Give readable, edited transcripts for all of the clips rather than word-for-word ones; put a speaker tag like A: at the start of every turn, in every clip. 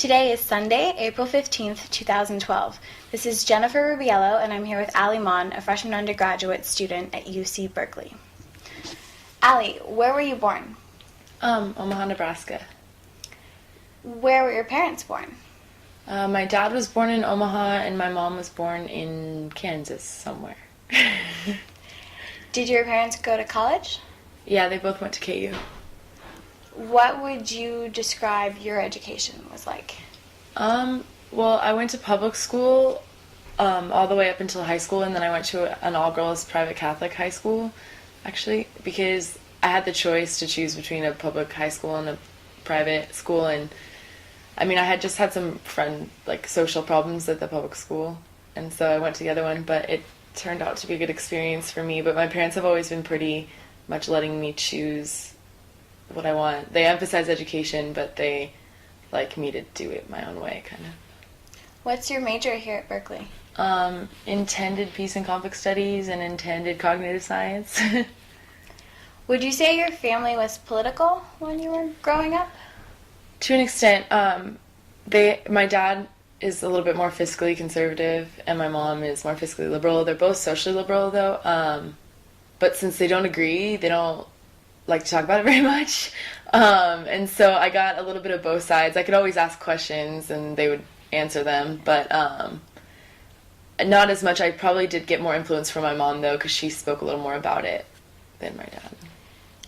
A: Today is Sunday, April 15th, 2012. This is Jennifer Rubiello, and I'm here with Aly Maun, a freshman undergraduate student at UC Berkeley. Aly, where were you born?
B: Omaha, Nebraska.
A: Where were your parents born?
B: My dad was born in Omaha, and my mom was born in Kansas somewhere.
A: Did your parents go to college?
B: Yeah, they both went to KU.
A: What would you describe your education was like?
B: Well, I went to public school all the way up until high school, and then I went to an all-girls private Catholic high school, actually, because I had the choice to choose between a public high school and a private school, and I mean, I had just had some social problems at the public school, and so I went to the other one, but it turned out to be a good experience for me. But my parents have always been pretty much letting me choose what I want. They emphasize education, but they like me to do it my own way, kind of.
A: What's your major here at Berkeley?
B: Intended peace and conflict studies and intended cognitive science.
A: Would you say your family was political when you were growing up?
B: To an extent. My dad is a little bit more fiscally conservative, and my mom is more fiscally liberal. They're both socially liberal, though. But since they don't agree, they don't like to talk about it very much. And so I got a little bit of both sides. I could always ask questions, and they would answer them, but not as much. I probably did get more influence from my mom, though, because she spoke a little more about it than my dad.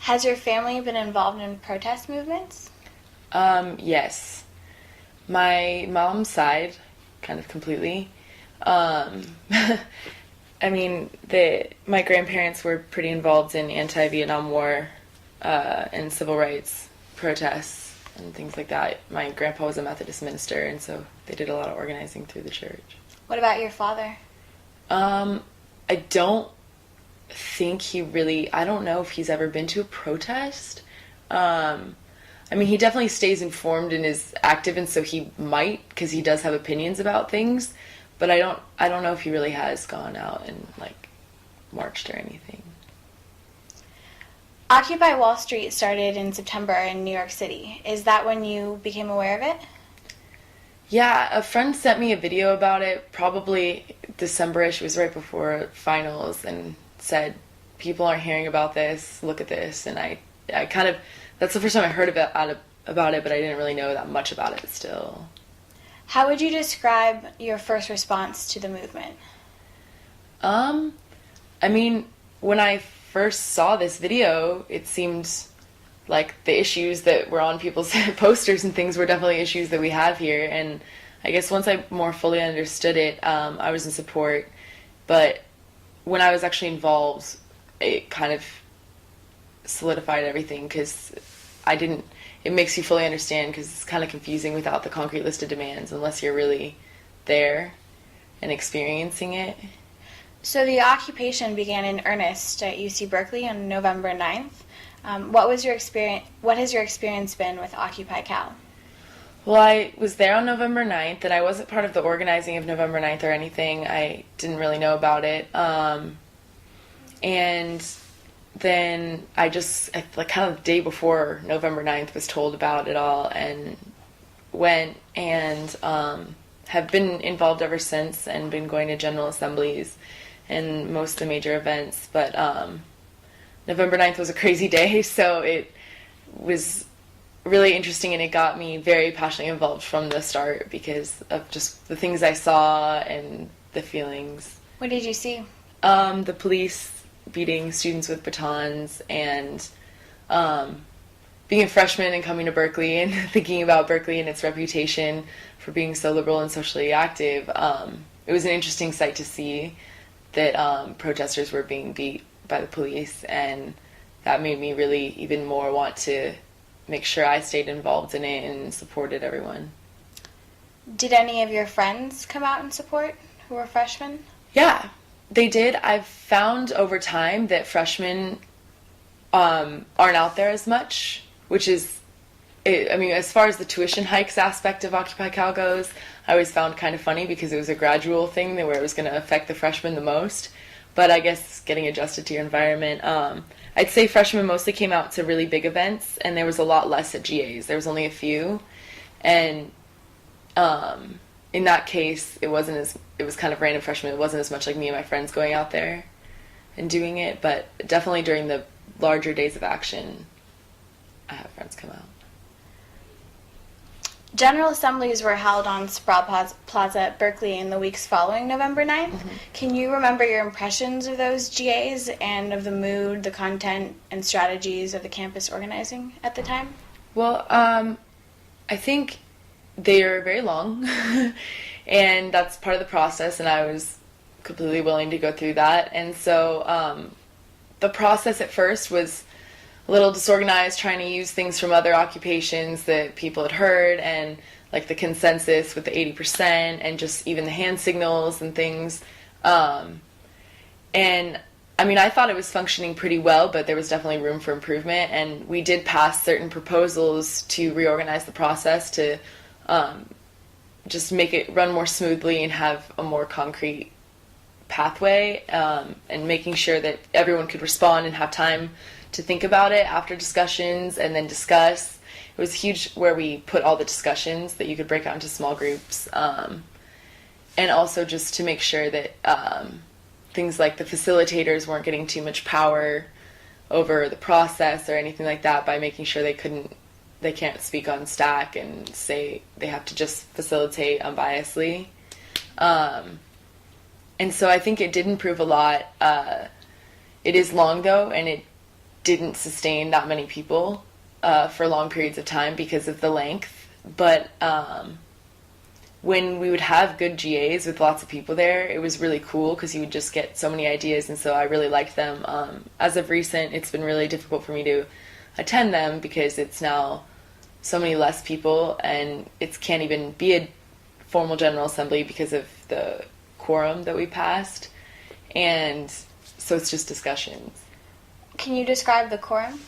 A: Has your family been involved in protest movements?
B: Yes. My mom's side, kind of completely. I mean, my grandparents were pretty involved in anti-Vietnam War and civil rights protests and things like that. My grandpa was a Methodist minister, and so they did a lot of organizing through the church.
A: What about your father?
B: I don't think I don't know if he's ever been to a protest. I mean, he definitely stays informed and is active, and so he might, because he does have opinions about things, but I don't know if he really has gone out and marched or anything.
A: Occupy Wall Street started in September in New York City. Is that when you became aware of it?
B: Yeah, a friend sent me a video about it, probably December-ish. It was right before finals, and said, people aren't hearing about this, look at this, and I kind of, that's the first time I heard about it, but I didn't really know that much about it still.
A: How would you describe your first response to the movement?
B: I mean, when I first saw this video, it seemed like the issues that were on people's posters and things were definitely issues that we have here, and I guess once I more fully understood it, I was in support, but when I was actually involved, it kind of solidified everything, because it makes you fully understand, because it's kind of confusing without the concrete list of demands unless you're really there and experiencing it.
A: So the occupation began in earnest at UC Berkeley on November 9th. What has your experience been with Occupy Cal?
B: Well, I was there on November 9th, and I wasn't part of the organizing of November 9th or anything. I didn't really know about it. And then I kind of the day before November 9th was told about it all, and went and have been involved ever since, and been going to general assemblies and most of the major events. But November 9th was a crazy day, so it was really interesting, and it got me very passionately involved from the start because of just the things I saw and the feelings.
A: What did you see?
B: The police beating students with batons, and being a freshman and coming to Berkeley and thinking about Berkeley and its reputation for being so liberal and socially active. It was an interesting sight to see that protesters were being beat by the police, and that made me really even more want to make sure I stayed involved in it and supported everyone.
A: Did any of your friends come out in support who were freshmen?
B: Yeah, they did. I've found over time that freshmen aren't out there as much, which is, I mean, as far as the tuition hikes aspect of Occupy Cal goes, I always found kind of funny because it was a gradual thing where it was going to affect the freshmen the most. But I guess getting adjusted to your environment. I'd say freshmen mostly came out to really big events, and there was a lot less at GAs. There was only a few. And In that case, it was kind of random freshmen. It wasn't as much like me and my friends going out there and doing it, but definitely during the larger days of action, I have friends come out.
A: General assemblies were held on Sproul Plaza at Berkeley in the weeks following November 9th. Mm-hmm. Can you remember your impressions of those GAs and of the mood, the content, and strategies of the campus organizing at the time?
B: Well, I think they are very long, and that's part of the process, and I was completely willing to go through that. And so the process at first was a little disorganized, trying to use things from other occupations that people had heard, and like the consensus with the 80%, and just even the hand signals and things. And I mean, I thought it was functioning pretty well, but there was definitely room for improvement, and we did pass certain proposals to reorganize the process to just make it run more smoothly and have a more concrete pathway, and making sure that everyone could respond and have time to think about it after discussions and then discuss. It was huge where we put all the discussions that you could break out into small groups, and also just to make sure that things like the facilitators weren't getting too much power over the process or anything like that, by making sure they can't speak on stack and say they have to just facilitate unbiasedly. And so I think it did improve a lot. It is long though, and it didn't sustain that many people for long periods of time because of the length. But when we would have good GAs with lots of people there, it was really cool because you would just get so many ideas, and so I really liked them. As of recent, it's been really difficult for me to attend them because it's now so many less people, and it can't even be a formal General Assembly because of the quorum that we passed, and so it's just discussions.
A: Can you describe the quorum?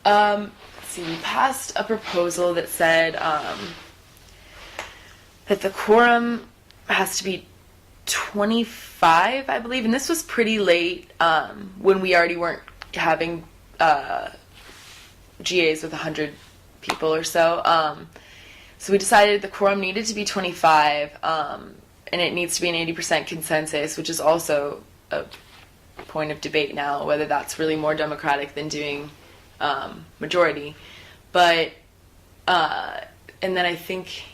B: Let's see, we passed a proposal that said that the quorum has to be 25, I believe, and this was pretty late when we already weren't having GAs with 100 people or so. So we decided the quorum needed to be 25, and it needs to be an 80% consensus, which is also a point of debate now, whether that's really more democratic than doing majority. But and then I think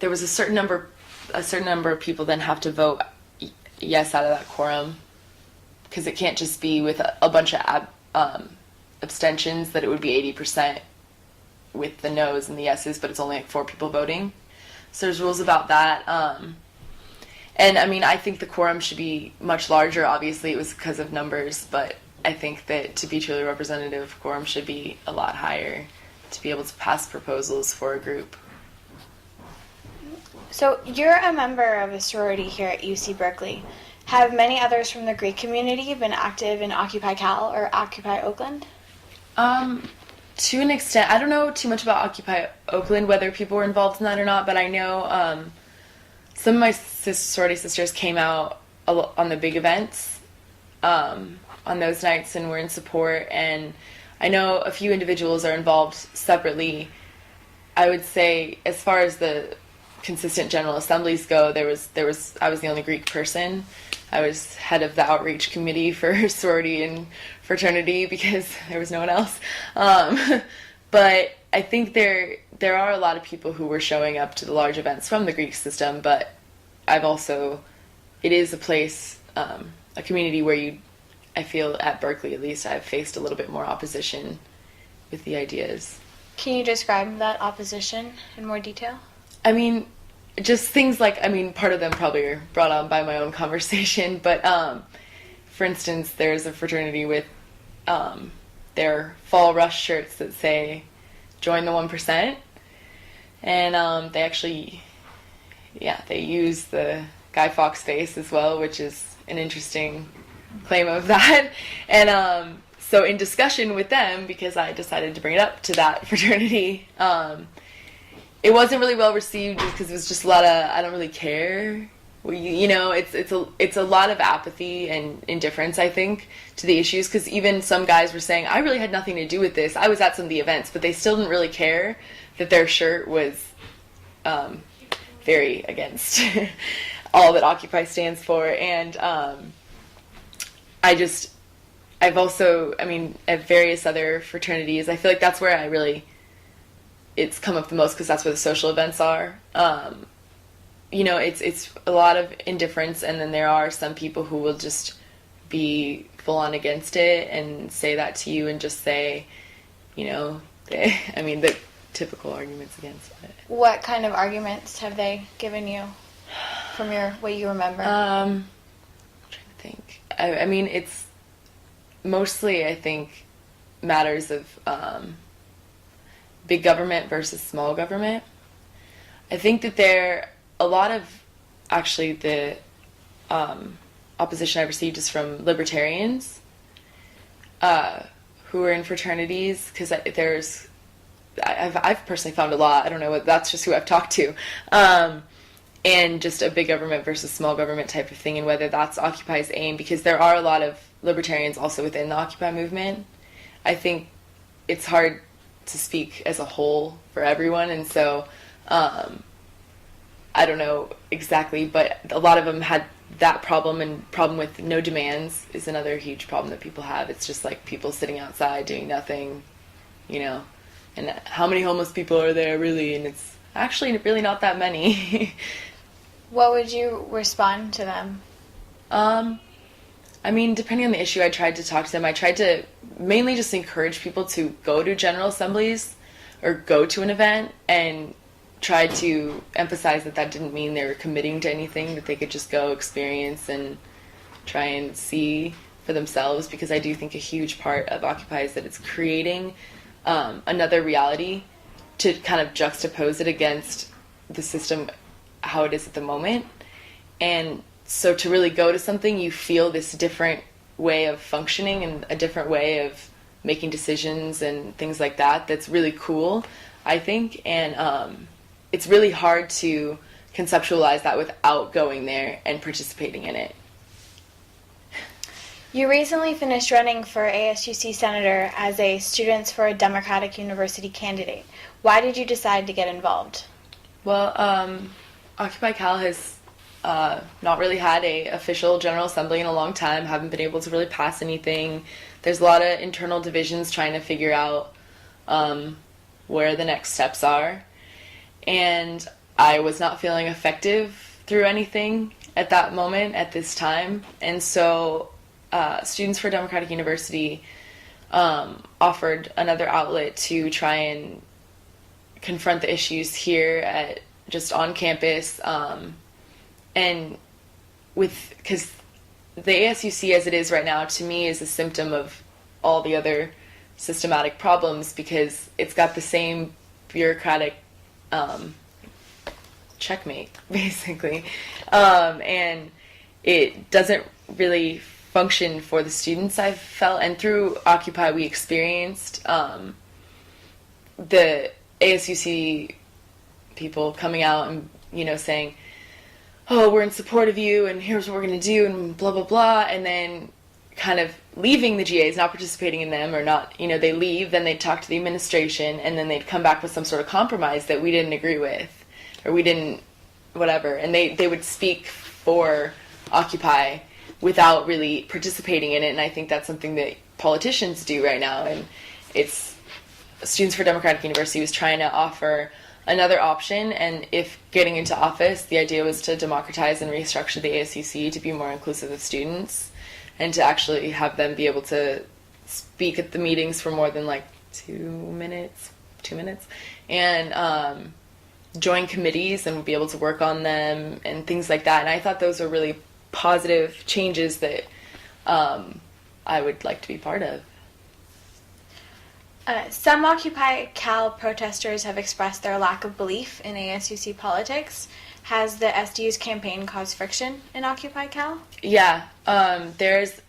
B: there was a certain number of people then have to vote yes out of that quorum, because it can't just be with a bunch of abstentions that it would be 80% with the no's and the yeses, but it's only like 4 people voting. So there's rules about that. And I mean, I think the quorum should be much larger. Obviously, it was because of numbers, but I think that to be truly representative, quorum should be a lot higher to be able to pass proposals for a group.
A: So you're a member of a sorority here at UC Berkeley. Have many others from the Greek community been active in Occupy Cal or Occupy Oakland?
B: To an extent. I don't know too much about Occupy Oakland, whether people were involved in that or not, but I know some of my sorority sisters came out on the big events on those nights and were in support, and I know a few individuals are involved separately. I would say, as far as the consistent General Assemblies go, I was the only Greek person. I was head of the outreach committee for sorority and fraternity because there was no one else. But I think there are a lot of people who were showing up to the large events from the Greek system, but it is a place, a community where I feel at Berkeley at least, I've faced a little bit more opposition with the ideas.
A: Can you describe that opposition in more detail?
B: I mean, just things like, part of them probably are brought on by my own conversation, but for instance, there's a fraternity with their fall rush shirts that say, join the 1%, and they actually, they use the Guy Fawkes face as well, which is an interesting claim of that, and so in discussion with them, because I decided to bring it up to that fraternity, it wasn't really well received because it was just a lot of, I don't really care. It's a lot of apathy and indifference, I think, to the issues, because even some guys were saying, I really had nothing to do with this. I was at some of the events, but they still didn't really care that their shirt was very against all that Occupy stands for. And I've also, I mean, at various other fraternities, I feel like that's where it's come up the most, because that's where the social events are. You know, it's a lot of indifference, and then there are some people who will just be full on against it and say that to you and just say, you know, I mean, the typical arguments against it.
A: What kind of arguments have they given you from what you remember?
B: I'm trying to think. I mean, it's mostly, I think, matters of big government versus small government. I think that a lot of, actually, the opposition I've received is from libertarians who are in fraternities, because I've personally found a lot. I don't know, that's just who I've talked to. And just a big government versus small government type of thing, and whether that's Occupy's aim, because there are a lot of libertarians also within the Occupy movement. I think it's hard to speak as a whole for everyone, and so I don't know exactly, but a lot of them had that problem, and problem with no demands is another huge problem that people have. It's just like people sitting outside doing nothing, you know, and how many homeless people are there really, and it's actually really not that many.
A: What would you respond to them?
B: I mean, depending on the issue, I tried to talk to them. I tried to mainly just encourage people to go to general assemblies or go to an event, and tried to emphasize that didn't mean they were committing to anything, that they could just go experience and try and see for themselves, because I do think a huge part of Occupy is that it's creating another reality to kind of juxtapose it against the system, how it is at the moment. And so to really go to something, you feel this different way of functioning and a different way of making decisions and things like that. That's really cool, I think. And it's really hard to conceptualize that without going there and participating in it.
A: You recently finished running for ASUC Senator as a Students for a Democratic University candidate. Why did you decide to get involved?
B: Well, Occupy Cal has not really had a official General Assembly in a long time, haven't been able to really pass anything. There's a lot of internal divisions trying to figure out where the next steps are. And I was not feeling effective through anything at that moment, at this time. And so Students for Democratic University offered another outlet to try and confront the issues here just on campus. And because the ASUC as it is right now, to me, is a symptom of all the other systematic problems, because it's got the same bureaucratic checkmate, basically. And it doesn't really function for the students, I've felt. And through Occupy, we experienced the ASUC people coming out and, you know, saying, oh, we're in support of you, and here's what we're going to do, and blah, blah, blah, and then kind of leaving the GAs, not participating in them, or not, you know, they leave, then they'd talk to the administration, and then they'd come back with some sort of compromise that we didn't agree with, or we didn't, whatever, and they would speak for Occupy without really participating in it. And I think that's something that politicians do right now, and it's Students for Democratic University was trying to offer another option, and if getting into office, the idea was to democratize and restructure the ASUC to be more inclusive of students, and to actually have them be able to speak at the meetings for more than like 2 minutes, and join committees and be able to work on them and things like that. And I thought those were really positive changes that I would like to be part of.
A: Some Occupy Cal protesters have expressed their lack of belief in ASUC politics. Has the SDU's campaign caused friction in Occupy Cal?
B: Yeah, there's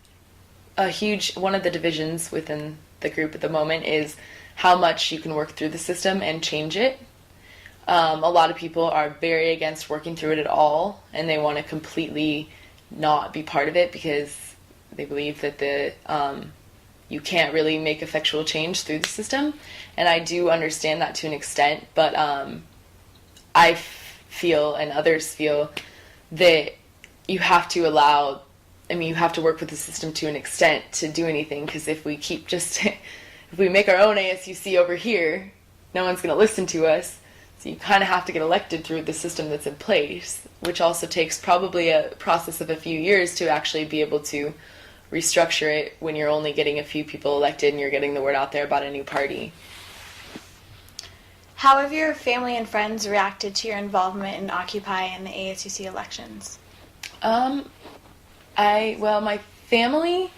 B: a huge, one of the divisions within the group at the moment is how much you can work through the system and change it. A lot of people are very against working through it at all, and they want to completely not be part of it because they believe that you can't really make effectual change through the system. And I do understand that to an extent, but feel and others feel that you have to allow, you have to work with the system to an extent to do anything, because if we keep just, if we make our own ASUC over here, no one's going to listen to us. So you kind of have to get elected through the system that's in place, which also takes probably a process of a few years to actually be able to restructure it when you're only getting a few people elected and you're getting the word out there about a new party.
A: How have your family and friends reacted to your involvement in Occupy and the ASUC elections?
B: My family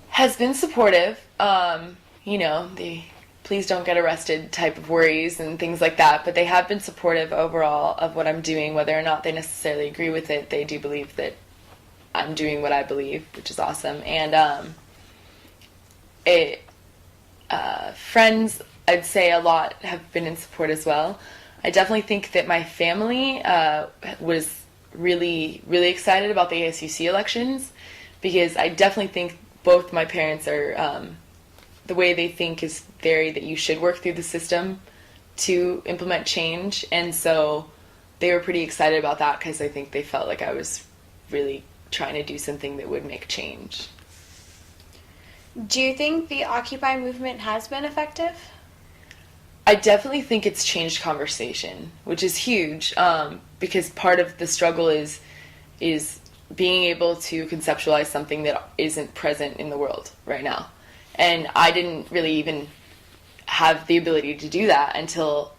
B: has been supportive. The please don't get arrested type of worries and things like that, but they have been supportive overall of what I'm doing, whether or not they necessarily agree with it. They do believe that I'm doing what I believe, which is awesome. And friends, I'd say a lot have been in support as well. I definitely think that my family was really, really excited about the ASUC elections, because I definitely think both my parents are, the way they think is that you should work through the system to implement change, and so they were pretty excited about that, because I think they felt like I was really trying to do something that would make change.
A: Do you think the Occupy movement has been effective?
B: I definitely think it's changed conversation, which is huge, because part of the struggle is being able to conceptualize something that isn't present in the world right now. And I didn't really even have the ability to do that until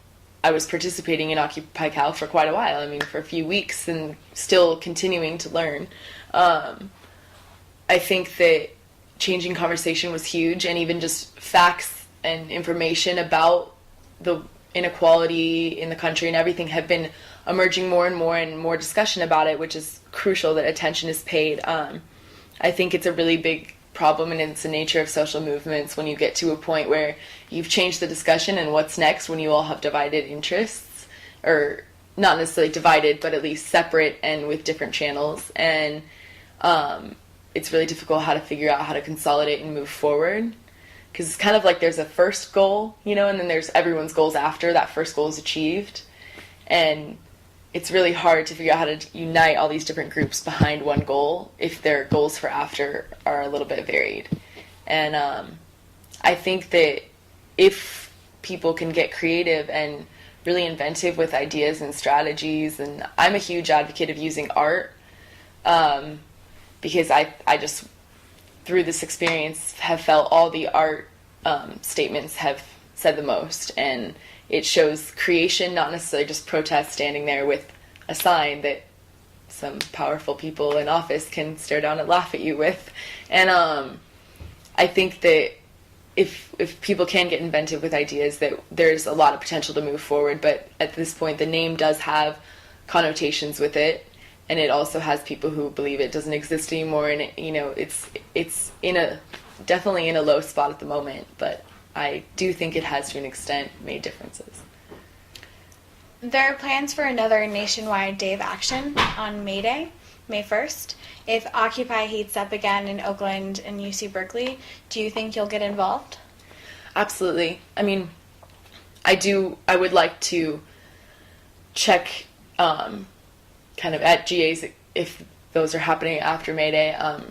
B: I was participating in Occupy Cal for quite a while. For a few weeks, and still continuing to learn. I think that changing conversation was huge, and even just facts and information about the inequality in the country and everything have been emerging more and more discussion about it, which is crucial that attention is paid. I think it's a really big problem, and it's the nature of social movements when you get to a point where you've changed the discussion, and what's next when you all have divided interests, or not necessarily divided, but at least separate and with different channels. And it's really difficult how to figure out how to consolidate and move forward, because it's kind of like there's a first goal, and then there's everyone's goals after that first goal is achieved, and it's really hard to figure out how to unite all these different groups behind one goal if their goals for after are a little bit varied. And I think that if people can get creative and really inventive with ideas and strategies, and I'm a huge advocate of using art, because I just, through this experience, have felt all the art statements have said the most, and it shows creation, not necessarily just protest standing there with a sign that some powerful people in office can stare down and laugh at you with. And I think that if people can get inventive with ideas, that there's a lot of potential to move forward. But at this point, the name does have connotations with it, and it also has people who believe it doesn't exist anymore, and it's definitely in a low spot at the moment, but I do think it has, to an extent, made differences.
A: There are plans for another nationwide day of action on May Day, May 1st. If Occupy heats up again in Oakland and UC Berkeley, do you think you'll get involved?
B: Absolutely. I would like to check kind of at GAs, if those are happening after May Day,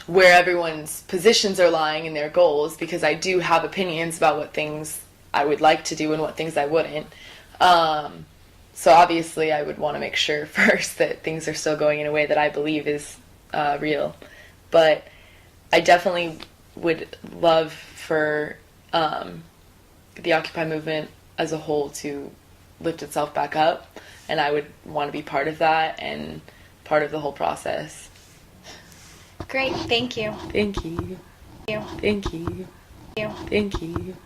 B: where everyone's positions are lying in their goals, because I do have opinions about what things I would like to do and what things I wouldn't. So obviously I would want to make sure first that things are still going in a way that I believe is real. But I definitely would love for the Occupy movement as a whole to lift itself back up, and I would want to be part of that and part of the whole process.
A: Great, thank you.
B: Thank you.
A: Thank you.
B: Thank you.
A: Thank you.
B: Thank you.